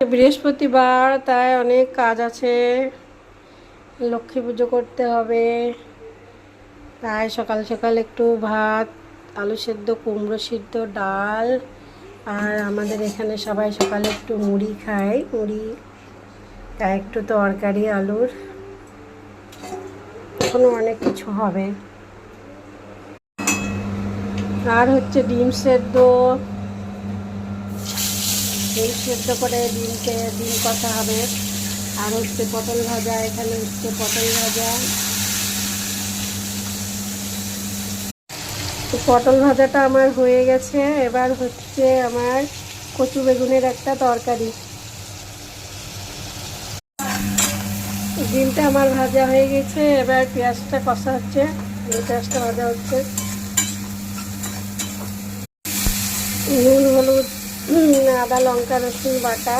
বৃহস্পতিবার, তাই অনেক কাজ আছে। লক্ষ্মী পুজো করতে হবে, তাই সকাল সকাল একটু ভাত, আলু সেদ্ধ, কুমড়ো সিদ্ধ, ডাল। আর আমাদের এখানে সবাই সকালে একটু মুড়ি খায়, মুড়ি, তাই একটু তরকারি আলুর, এখনো অনেক কিছু হবে। আর হচ্ছে ডিম সেদ্ধ, ডিম সেদ্ধ করে ডিম কষা হবে। আর হচ্ছে পটল ভাজা, এখানে হচ্ছে পটল ভাজা। তো পটল ভাজাটা আমার হয়ে গেছে। এবার হচ্ছে আমার কচু বেগুনের একটা তরকারি। ডিমটা আমার ভাজা হয়ে গেছে, এবার পেঁয়াজটা কষা হচ্ছে, পেঁয়াজটা ভাজা হচ্ছে। নুন, হলুদ, আদা, লঙ্কা, রসুন বাটা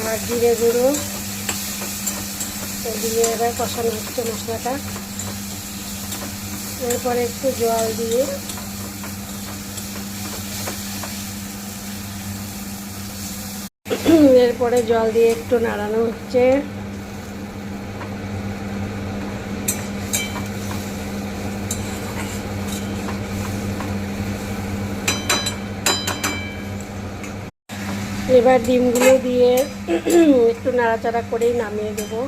আর জিরে গুঁড়ো দিয়ে এবার কষানো হচ্ছে মশলাটা। এরপরে একটু জল দিয়ে এরপরে জল দিয়ে একটু নাড়ানো হচ্ছে। এবার ডিমগুলো দিয়ে একটু নাড়াচাড়া করেই নামিয়ে দেবো।